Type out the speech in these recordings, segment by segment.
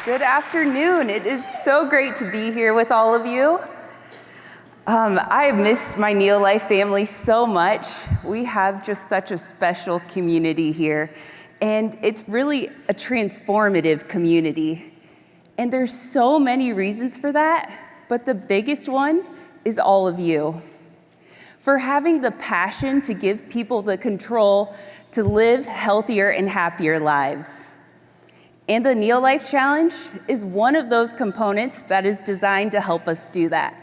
Good afternoon. It is so great to be here with all of you. I have missed my Neolife family so much. We have just such a special community here, and it's really a transformative community. And there's so many reasons for that, but the biggest one is all of you. For having the passion to give people the control to live healthier and happier lives. And the Neolife Challenge is one of those components that is designed to help us do that.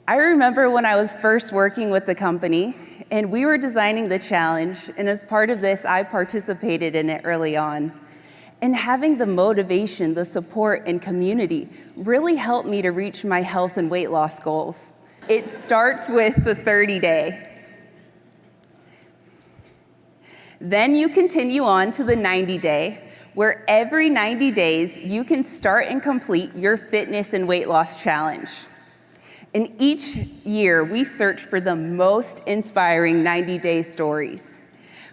I remember when I was first working with the company and we were designing the challenge, and as part of this, I participated in it early on. And having the motivation, the support, and community really helped me to reach my health and weight loss goals. It starts with the 30-day. Then you continue on to the 90-day, where every 90 days you can start and complete your fitness and weight loss challenge. And each year we search for the most inspiring 90-day stories.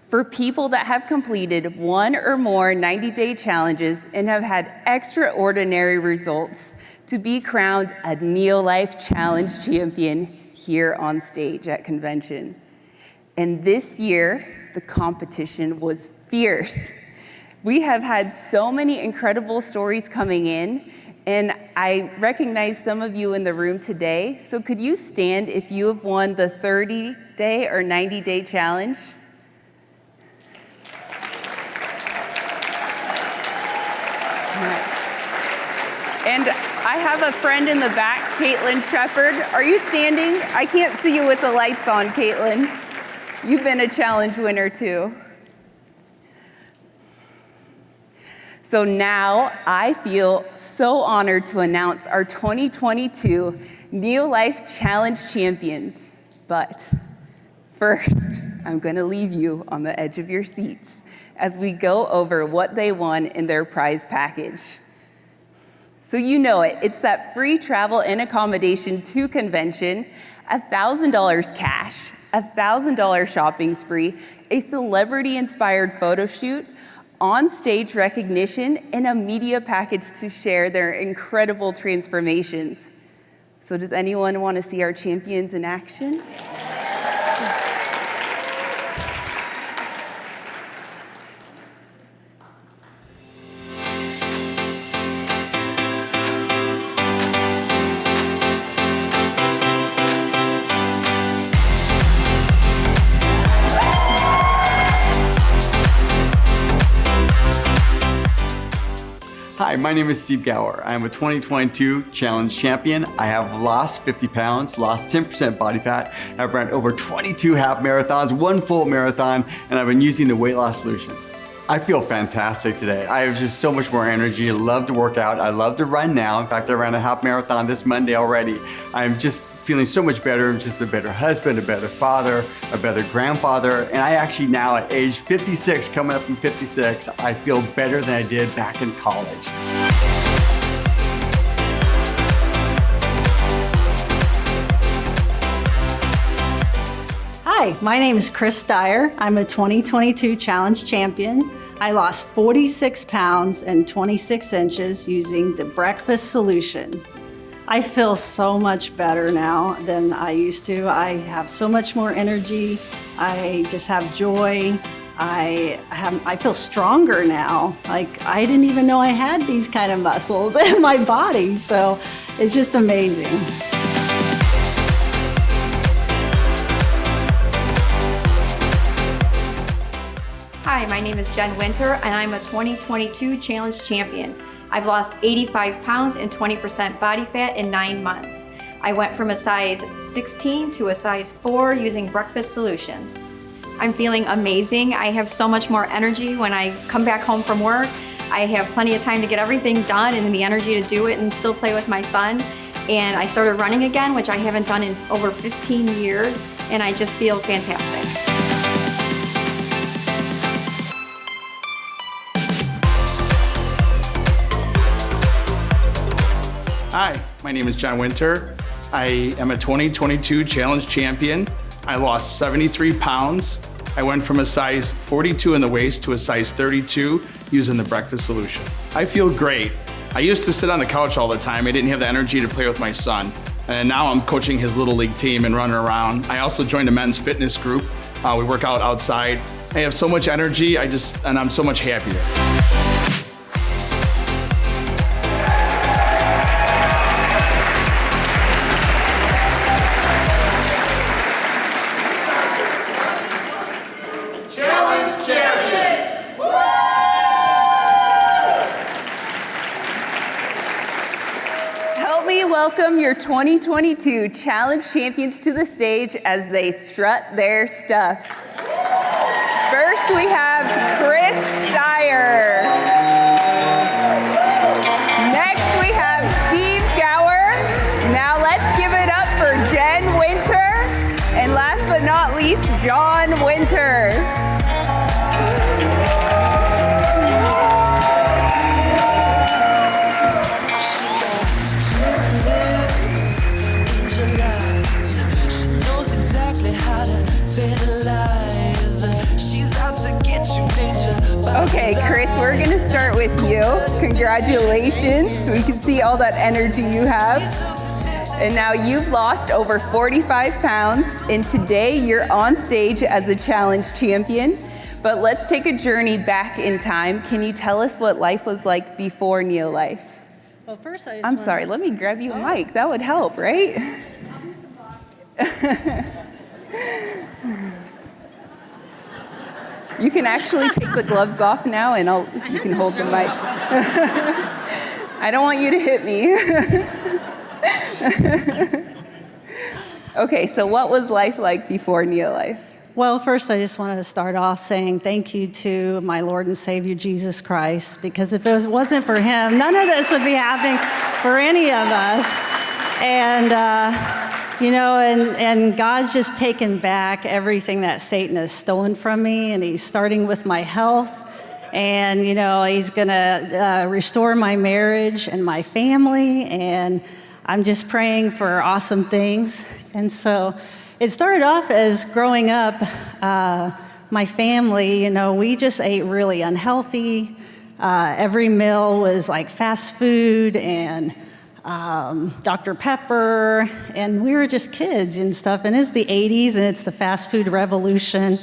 For people that have completed one or more 90-day challenges and have had extraordinary results to be crowned a Neolife Challenge champion here on stage at convention. And this year, the competition was fierce. We have had so many incredible stories coming in, and I recognize some of you in the room today. So could you stand if you have won the 30-day or 90-day challenge? Nice. And I have a friend in the back, Caitlin Shepard. Are you standing? I can't see you with the lights on, Caitlin. You've been a challenge winner too. So now I feel so honored to announce our 2022 Neolife Challenge champions. But first, I'm gonna leave you on the edge of your seats as we go over what they won in their prize package. So you know it, it's that free travel and accommodation to convention, $1,000 cash, $1,000 shopping spree, a celebrity-inspired photo shoot, on-stage recognition, and a media package to share their incredible transformations. So does anyone want to see our champions in action? Hi, my name is Steve Gower. I am a 2022 Challenge champion. I have lost 50 pounds, lost 10% body fat. I've run over 22 half marathons, 1 full marathon, and I've been using the weight loss solution. I feel fantastic today. I have just so much more energy. I love to work out. I love to run now. In fact, I ran a half marathon this Monday already. I'm just feeling so much better. I'm just a better husband, a better father, a better grandfather. And I actually now at age 56, coming up from 56, I feel better than I did back in college. Hi, my name is Chris Dyer. I'm a 2022 Challenge champion. I lost 46 pounds and 26 inches using the breakfast solution. I feel so much better now than I used to. I have so much more energy. I just have joy. I feel stronger now. Like I didn't even know I had these kind of muscles in my body. So it's just amazing. Hi, my name is Jen Winter, and I'm a 2022 Challenge champion. I've lost 85 pounds and 20% body fat in 9 months. I went from a size 16 to a size 4 using breakfast solutions. I'm feeling amazing. I have so much more energy when I come back home from work. I have plenty of time to get everything done and the energy to do it and still play with my son. And I started running again, which I haven't done in over 15 years, and I just feel fantastic. Hi, my name is John Winter. I am a 2022 Challenge champion. I lost 73 pounds I went from a size 42 in the waist to a size 32 using the breakfast solution. I feel great. I used to sit on the couch all the time. I didn't have the energy to play with my son. And now I'm coaching his little league team and running around. I also joined a men's fitness group. We work out outside. I have so much energy, and I'm so much happier. Challenge champion! Help me welcome your 2022 Challenge Champions to the stage as they strut their stuff. First, we have Chris Dyer. Next, we have Steve Gower. Now let's give it up for Jen Winter. And last but not least, John Winter. Okay, Chris, we're going to start with you. Congratulations. We can see all that energy you have. And now you've lost over 45 pounds, and today you're on stage as a challenge champion. But let's take a journey back in time. Can you tell us what life was like before Neo Life? Well, first I'm sorry, let me grab you a mic. That would help, right? You can actually take the gloves off now, and you can hold the mic. I don't want you to hit me. Okay, so what was life like before Neo Life? Well, first, I just wanted to start off saying thank you to my Lord and Savior, Jesus Christ, because if it wasn't for him, none of this would be happening for any of us. And, and God's just taken back everything that Satan has stolen from me, and he's starting with my health. And, he's going to restore my marriage and my family, and I'm just praying for awesome things. And so it started off as growing up, my family, we just ate really unhealthy. Every meal was like fast food and Dr. Pepper, and we were just kids and stuff. And it's the 80s, and it's the fast food revolution.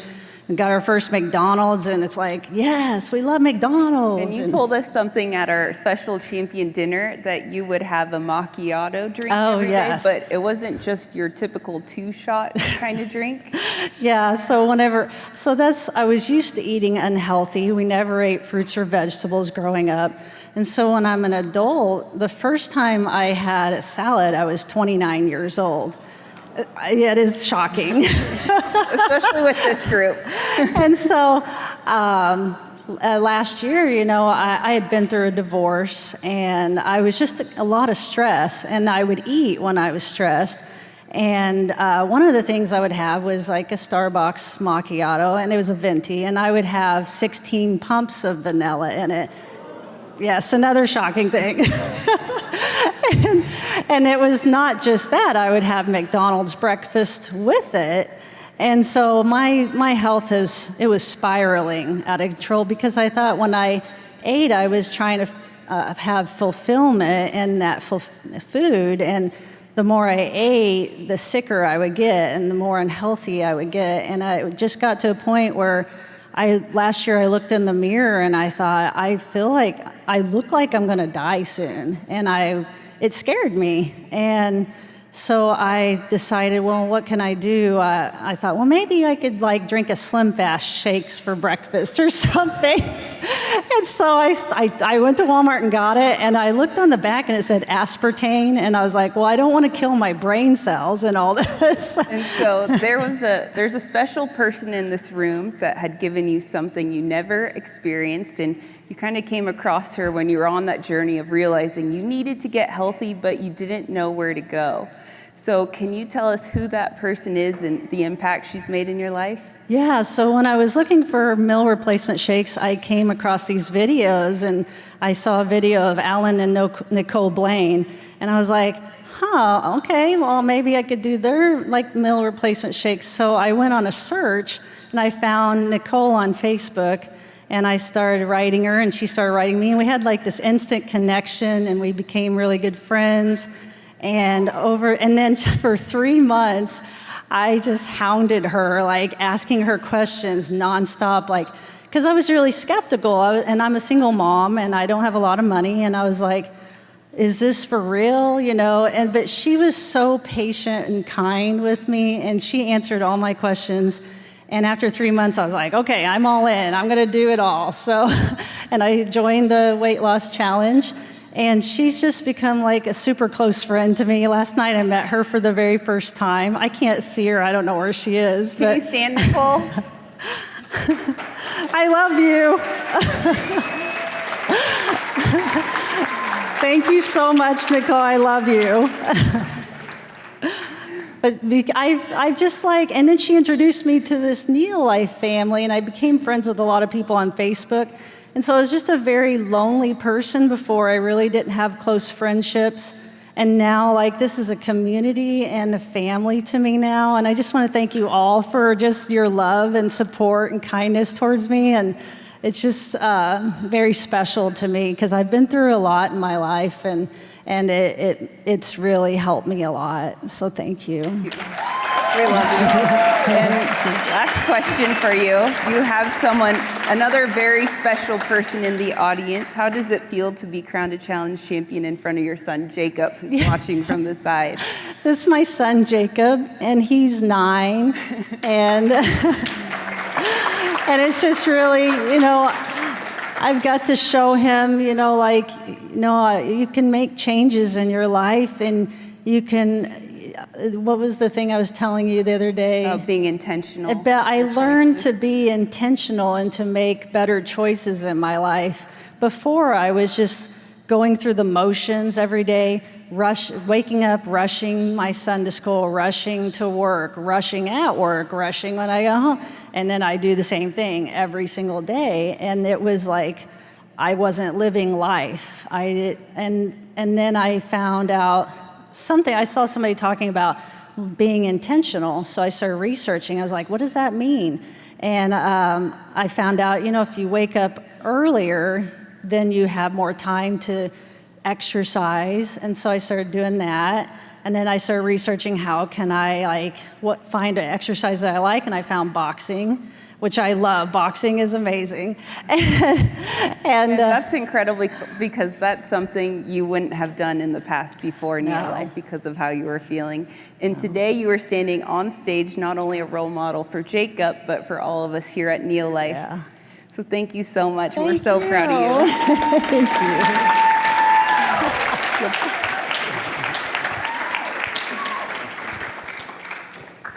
We got our first McDonald's, and it's like, yes, we love McDonald's. And you told us something at our special champion dinner that you would have a macchiato drink every day, but it wasn't just your typical 2-shot kind of drink. Yeah, I was used to eating unhealthy. We never ate fruits or vegetables growing up. And so when I'm an adult, the first time I had a salad, I was 29 years old. It is shocking. Especially with this group. And so last year, I had been through a divorce, and I was just a lot of stress, and I would eat when I was stressed. And one of the things I would have was like a Starbucks macchiato, and it was a venti, and I would have 16 pumps of vanilla in it. Yes, another shocking thing. And it was not just that. I would have McDonald's breakfast with it. And so my health was spiraling out of control, because I thought when I ate, I was trying to have fulfillment in that food. And the more I ate, the sicker I would get and the more unhealthy I would get. And I just got to a point where last year I looked in the mirror and I thought, I feel like I look like I'm going to die soon. And it scared me. And so I decided, well, what can I do? I thought, well, maybe I could drink a Slim Fast shakes for breakfast or something. And so I went to Walmart and got it, and I looked on the back and it said aspartame, and I was like, well, I don't want to kill my brain cells and all this. And so there's a special person in this room that had given you something you never experienced, and you kind of came across her when you were on that journey of realizing you needed to get healthy, but you didn't know where to go. So can you tell us who that person is and the impact she's made in your life? Yeah, so when I was looking for meal replacement shakes, I came across these videos, and I saw a video of Alan and Nicole Blaine, and I was like, okay, well, maybe I could do their meal replacement shakes. So I went on a search, And I found Nicole on Facebook, and I started writing her, and she started writing me, and we had like this instant connection, and we became really good friends. And then for 3 months, I just hounded her, like asking her questions nonstop, like, because I was really skeptical, and I'm a single mom, and I don't have a lot of money, and I was like, is this for real, but she was so patient and kind with me, and she answered all my questions. And after 3 months, I was like, okay, I'm all in. I'm going to do it all. So, and I joined the weight loss challenge, and she's just become like a super close friend to me. Last night, I met her for the very first time. I can't see her. I don't know where she is. Can you stand, Nicole? I love you. Thank you so much, Nicole. I love you. But I've just and then she introduced me to this Neolife family, and I became friends with a lot of people on Facebook. And so I was just a very lonely person before. I really didn't have close friendships. And now, this is a community and a family to me now. And I just want to thank you all for just your love and support and kindness towards me. And it's just very special to me because I've been through a lot in my life, and it's really helped me a lot. So thank you. We love you. And last question for you. You have another very special person in the audience. How does it feel to be crowned a challenge champion in front of your son, Jacob, who's watching from the side? This is my son, Jacob, and he's 9. And, and it's just really, I've got to show him, you can make changes in your life, and you can, what was the thing I was telling you the other day? Being intentional. I learned to be intentional and to make better choices in my life. Before, I was just going through the motions every day, waking up, rushing my son to school, rushing to work, rushing at work, rushing when I go home. And then I do the same thing every single day. And it was like I wasn't living life. And then I found out something. I saw somebody talking about being intentional. So I started researching. I was like, what does that mean? And I found out, if you wake up earlier, then you have more time to exercise. And so I started doing that. And then I started researching how can I find an exercise that I like, and I found boxing, which I love. Boxing is amazing. and that's incredibly, because that's something you wouldn't have done in the past before in your life because of how you were feeling. And today you are standing on stage, not only a role model for Jacob, but for all of us here at Neolife. Yeah. So thank you so much. We're so proud of you. Thank you.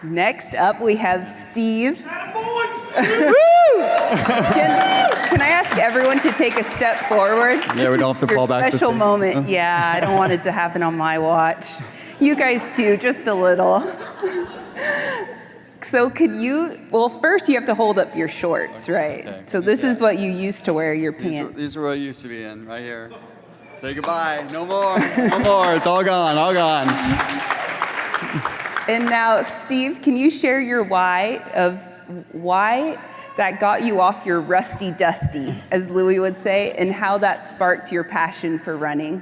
Next up, we have Steve. Can I ask everyone to take a step forward? Yeah, we don't have to fall back. Special moment. Yeah, I don't want it to happen on my watch. You guys too, just a little. So first you have to hold up your shorts, right? Okay. So this is what you used to wear, your pants. These are what I used to be in, right here. Say goodbye. No more. No more. It's all gone. All gone. And now, Steve, can you share your why that got you off your rusty dusty, as Louis would say, and how that sparked your passion for running?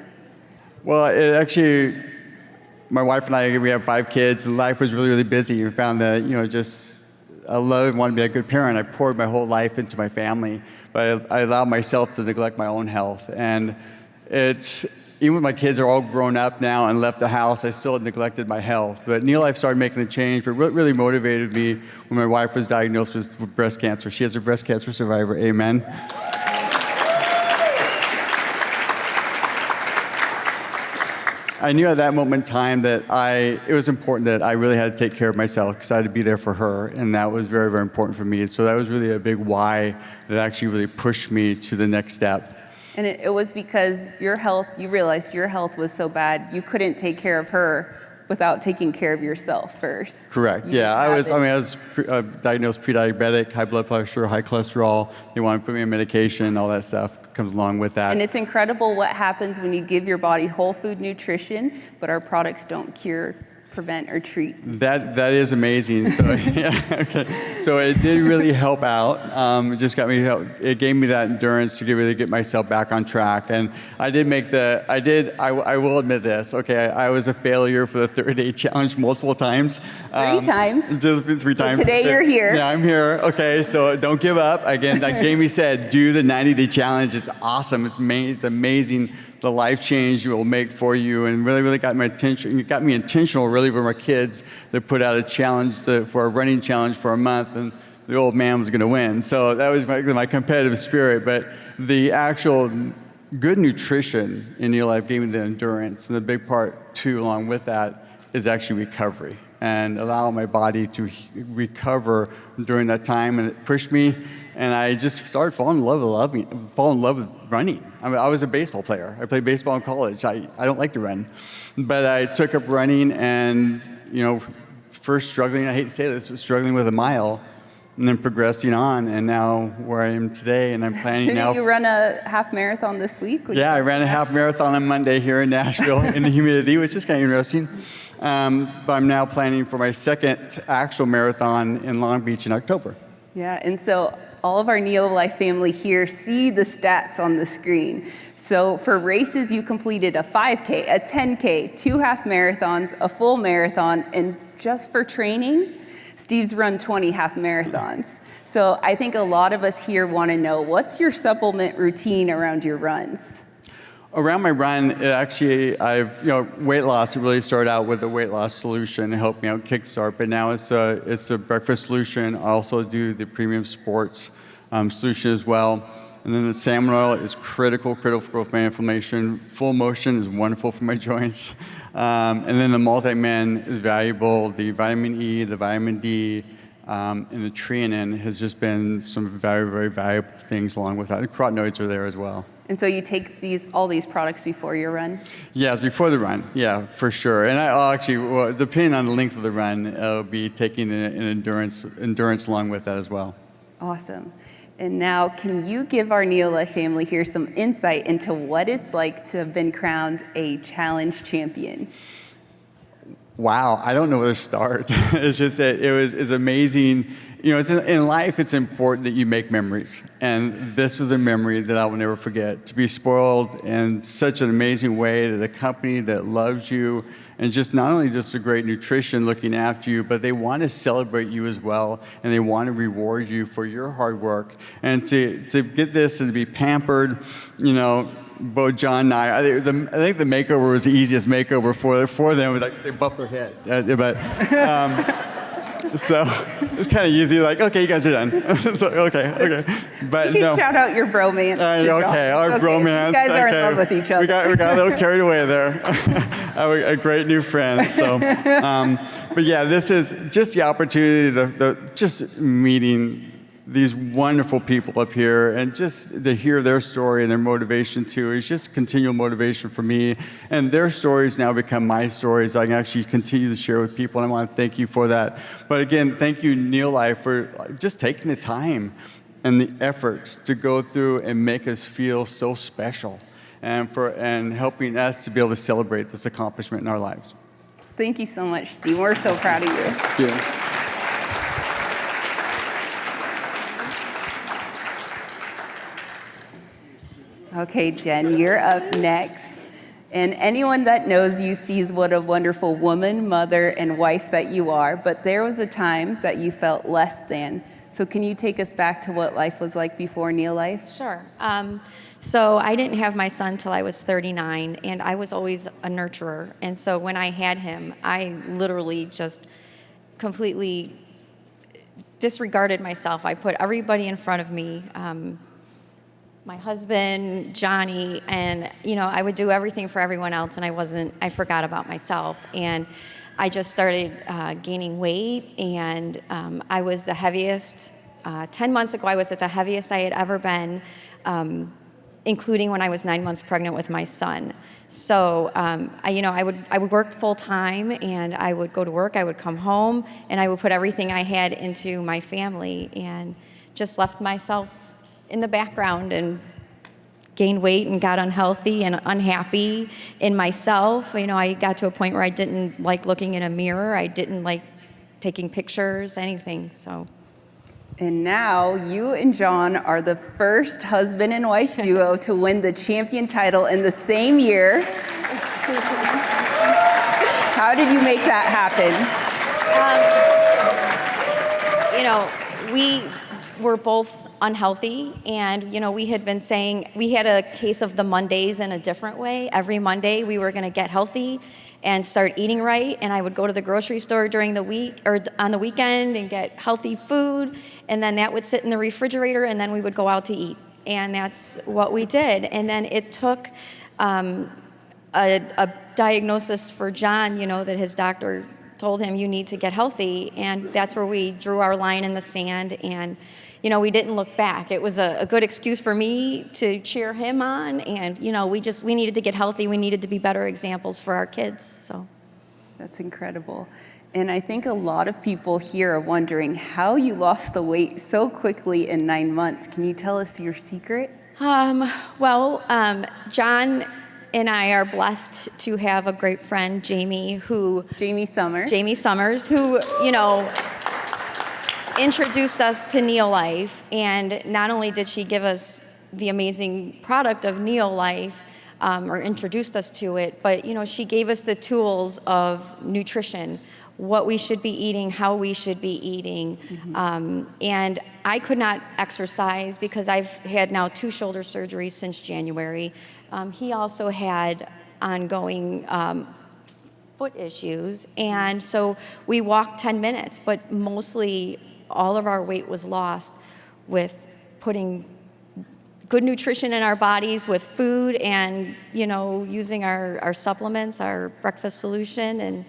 Well, it actually, my wife and I, we have 5 kids, and life was really, really busy. We found that, I love and wanted to be a good parent. I poured my whole life into my family, but I allowed myself to neglect my own health. And even when my kids are all grown up now and left the house, I still neglected my health. But Neolife started making a change, but what really motivated me when my wife was diagnosed with breast cancer. She is a breast cancer survivor, amen. I knew at that moment in time that it was important that I really had to take care of myself because I had to be there for her, and that was very, very important for me. So that was really a big why that actually really pushed me to the next step. And it was because you realized your health was so bad, you couldn't take care of her without taking care of yourself first. Correct. Yeah, I was diagnosed pre-diabetic, high blood pressure, high cholesterol. They wanted to put me on medication, all that stuff comes along with that. And it's incredible what happens when you give your body whole food nutrition, but our products don't cure prevent or treat? That is amazing. So yeah, okay. So it did really help out. It just got me. It gave me that endurance to really get myself back on track. And I did make the. I will admit this. Okay, I was a failure for the 30-day challenge multiple times. Three times. Just 3 times. Well, today you're here. Yeah, I'm here. Okay, so don't give up. Again, like Jamie said, do the 90-day challenge. It's awesome. It's amazing. The life change it will make for you, and really got my attention. It got me intentional, really, with my kids. They put out a challenge for a running challenge for a month, and the old man was going to win. So that was my competitive spirit. But the actual good nutrition in your life gave me the endurance, and the big part too, along with that, is actually recovery and allow my body to recover during that time. And it pushed me. And I just started falling in love with running. I mean, I was a baseball player. I played baseball in college. I don't like to run. But I took up running and, first struggling, I hate to say this, but struggling with a mile, and then progressing on, and now where I am today, and I'm planning now. Didn't you run a half marathon this week? Yeah, I ran a half marathon on Monday here in Nashville in the humidity, which is kind of interesting. But I'm now planning for my second actual marathon in Long Beach in October. Yeah, and so all of our Neolife family here see the stats on the screen. So for races, you completed a 5K, a 10K, 2 half marathons, a full marathon, and just for training, Steve's run 20 half marathons. So I think a lot of us here want to know, what's your supplement routine around your runs? Around my run, weight loss. It really started out with a weight loss solution to help me out kickstart, but now it's a breakfast solution. I also do the premium sports solution as well. And then the salmon oil is critical for my inflammation. Full motion is wonderful for my joints. And then the multi-men is valuable. The vitamin E, the vitamin D, and the treanin has just been some very, very valuable things along with that. The carotenoids are there as well. And so you take all these products before your run? Yes, before the run. Yeah, for sure. And I'll actually, depending on the length of the run, I'll be taking an endurance along with that as well. Awesome. And now, can you give our Neolife family here some insight into what it's like to have been crowned a challenge champion? Wow, I don't know where to start. It's just that it's amazing. In life, it's important that you make memories. And this was a memory that I will never forget. To be spoiled in such an amazing way, that a company that loves you, and just not only just a great nutrition looking after you, but they want to celebrate you as well, and they want to reward you for your hard work. And to get this and to be pampered, both John and I think the makeover was the easiest makeover for them. It was like they buffed their head. So it's kind of easy, like, okay, you guys are done. So, okay. But you can shout out your bromance. Okay, our bromance. You guys are in love with each other. We got a little carried away there. I have a great new friend. So, but yeah, this is just the opportunity, just meeting these wonderful people up here, and just to hear their story and their motivation too is just continual motivation for me. And their stories now become my stories. I can actually continue to share with people, and I want to thank you for that. But again, thank you, Neolife, for just taking the time and the effort to go through and make us feel so special, and helping us to be able to celebrate this accomplishment in our lives. Thank you so much, Steve. We're so proud of you. Thank you. Okay, Jen, you're up next. And anyone that knows you sees what a wonderful woman, mother, and wife that you are, but there was a time that you felt less than. So can you take us back to what life was like before Neolife? Sure. So I didn't have my son till I was 39, and I was always a nurturer. And so when I had him, I literally just completely disregarded myself. I put everybody in front of me. My husband, Johnny, and I would do everything for everyone else, and I forgot about myself. And I just started gaining weight, and I was the heaviest. 10 months ago, I was at the heaviest I had ever been, including when I was 9 months pregnant with my son. So I would work full time, and I would go to work, I would come home, and I would put everything I had into my family, and just left myself in the background and gained weight and got unhealthy and unhappy in myself. You know, I got to a point where I didn't like looking in a mirror. I didn't like taking pictures, anything, so. And now you and John are the first husband and wife duo to win the champion title in the same year. How did you make that happen? You know, we were both unhealthy, and, you know, we had been saying, we had a case of the Mondays in a different way. Every Monday we were gonna get healthy and start eating right, and I would go to the grocery store during the week or on the weekend and get healthy food, and then that would sit in the refrigerator, and then we would go out to eat, and that's what we did. And then it took a diagnosis for John, you know, that his doctor told him, you need to get healthy, and that's where we drew our line in the sand, and you know, we didn't look back. It was a good excuse for me to cheer him on, and you know, we needed to get healthy. We needed to be better examples for our kids. So That's incredible. And I think a lot of people here are wondering how you lost the weight so quickly in 9 months. Can you tell us your secret? John and I are blessed to have a great friend, Jamie Summers, who, you know, introduced us to Neolife. And not only did she give us the amazing product of Neolife, or introduced us to it, but, you know, she gave us the tools of nutrition, what we should be eating, how we should be eating. And I could not exercise because I've had now 2 shoulder surgeries since January. He also had ongoing foot issues. And so we walked 10 minutes, but mostly all of our weight was lost with putting good nutrition in our bodies with food and, you know, using our supplements, our breakfast solution. And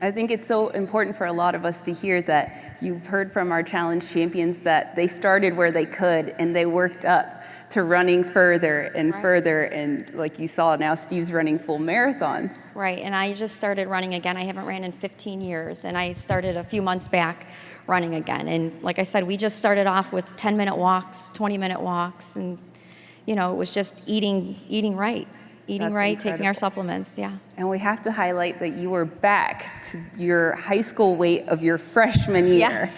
I think it's so important for a lot of us to hear that you've heard from our challenge champions that they started where they could and they worked up to running further and further. And like you saw, now Steve's running full marathons. Right, and I just started running again. I haven't ran in 15 years, and I started a few months back running again. And like I said, we just started off with 10-minute walks, 20-minute walks, and, you know, it was just eating right. That's right, incredible. Taking our supplements, yeah. And we have to highlight that you were back to your high school weight of your freshman year.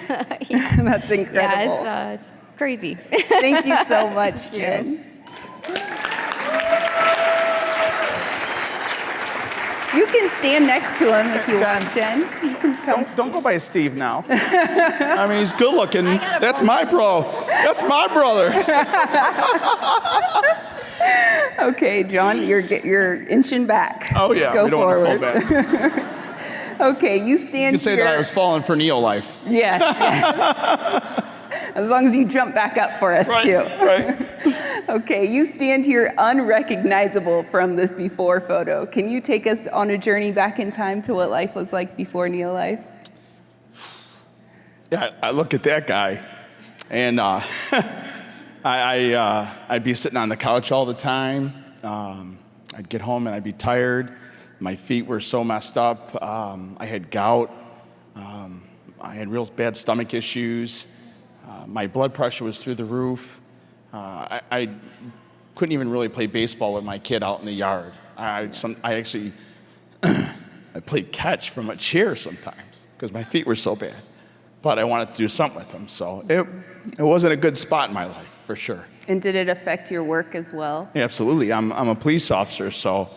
Yeah. That's incredible. Yeah, it's crazy. Thank you so much, Jen. You can stand next to him if you want, Jen. You can come. Don't go by Steve now. I mean, he's good looking. That's my bro. That's my brother. Okay, John, you're inching back. Oh yeah, Let's go we don't forward. want to fall back. Okay, you stand. You can say here. that I was falling for Neolife. Yes. As long as you jump back up for us too. Right. Okay, you stand here unrecognizable from this before photo. Can you take us on a journey back in time to what life was like before Neolife? Yeah, I look at that guy, and I'd be sitting on the couch all the time. I'd get home and I'd be tired. My feet were so messed up. I had gout. I had real bad stomach issues. My blood pressure was through the roof. I couldn't even really play baseball with my kid out in the yard. I actually I played catch from a chair sometimes because my feet were so bad. But I wanted to do something with them, so it wasn't a good spot in my life, for sure. And did it affect your work as well? Yeah, absolutely. I'm a police officer, so,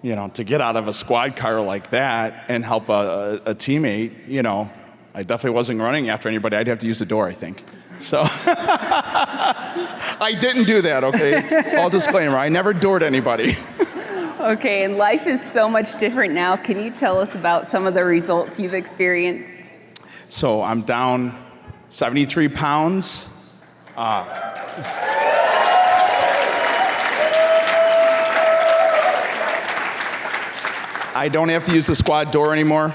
you know, to get out of a squad car like that and help a teammate, you know, I definitely wasn't running after anybody. I'd have to use the door, I think. So I didn't do that, okay? All disclaimer, I never doored anybody. Okay, and life is so much different now. Can you tell us about some of the results you've experienced? So I'm down 73 pounds. I don't have to use the squad door anymore.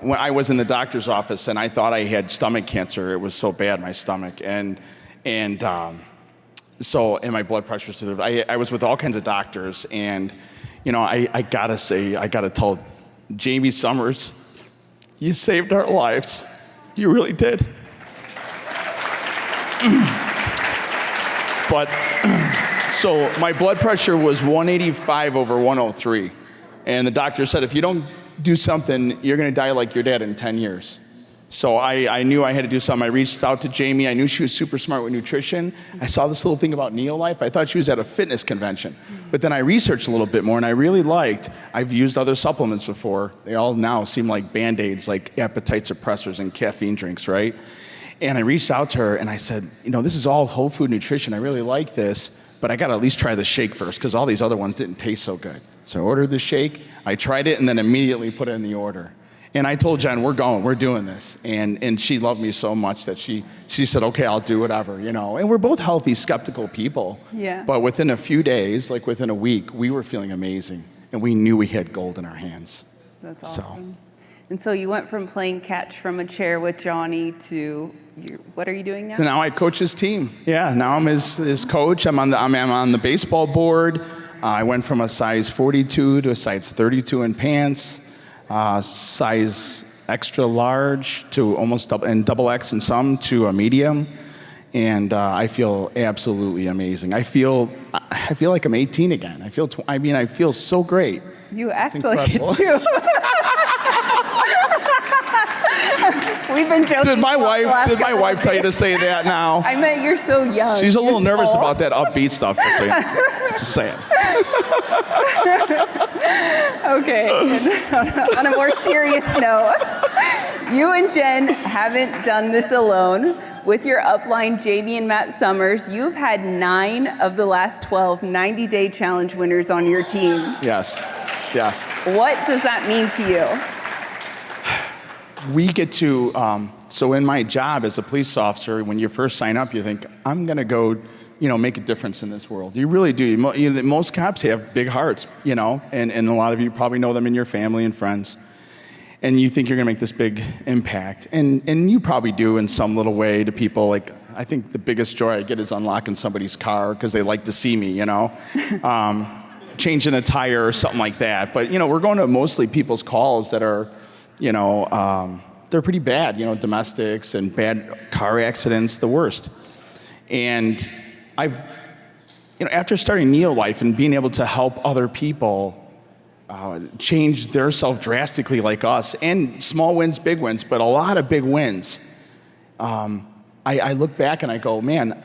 When I was in the doctor's office and I thought I had stomach cancer, it was so bad, my stomach, and my blood pressure. I was with all kinds of doctors, and you know, I gotta tell Jamie Summers, you saved our lives. You really did. But so my blood pressure was 185 over 103. And the doctor said, if you don't do something, you're going to die like your dad in 10 years. So I knew I had to do something. I reached out to Jamie. I knew she was super smart with nutrition. I saw this little thing about Neolife. I thought she was at a fitness convention. But then I researched a little bit more, and I really liked, I've used other supplements before. They all now seem like Band-Aids, like appetite suppressors and caffeine drinks, right? And I reached out to her, and I said, this is all whole food nutrition. I really like this, but I got to at least try the shake first, because all these other ones didn't taste so good. So I ordered the shake. I tried it, and then immediately put it in the order. And I told Jen, we're doing this. And she loved me so much that she said, okay, I'll do whatever, And we're both healthy, skeptical people. Yeah. But within a few days, like within a week, we were feeling amazing. And we knew we had gold in our hands. That's awesome. And so you went from playing catch from a chair with Johnny to, what are you doing now? So now I coach his team. Yeah, now I'm his coach. I'm on the baseball board. I went from a size 42 to a size 32 in pants. Size extra large to almost double X in some to a medium, and I feel absolutely amazing. I feel like I'm 18 again. I feel so great. You act like it too. We've been joking. Did my wife tell you to say that now? I meant you're so young. She's a little nervous about that upbeat stuff. Just saying. Okay, on a more serious note, you and Jen haven't done this alone. With your upline, Jamie and Matt Summers, you've had 9 of the last 12 90-day challenge winners on your team. Yes. What does that mean to you? We get to, so in my job as a police officer, when you first sign up, you think, I'm going to go make a difference in this world. You really do. Most cops have big hearts, and a lot of you probably know them in your family and friends. And you think you're going to make this big impact. And you probably do in some little way to people. Like, I think the biggest joy I get is unlocking somebody's car because they like to see me, changing a tire or something like that. But, we're going to mostly people's calls that are, they're pretty bad, domestics and bad car accidents, the worst. And after starting Neolife and being able to help other people change their self drastically like us, and small wins, big wins, but a lot of big wins, I look back and I go, man,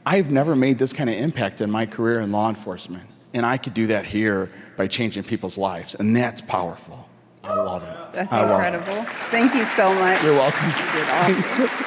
I've never made this kind of impact in my career in law enforcement. And I could do that here by changing people's lives, and that's powerful. I love it. That's incredible. Thank you so much. You're welcome. You did awesome.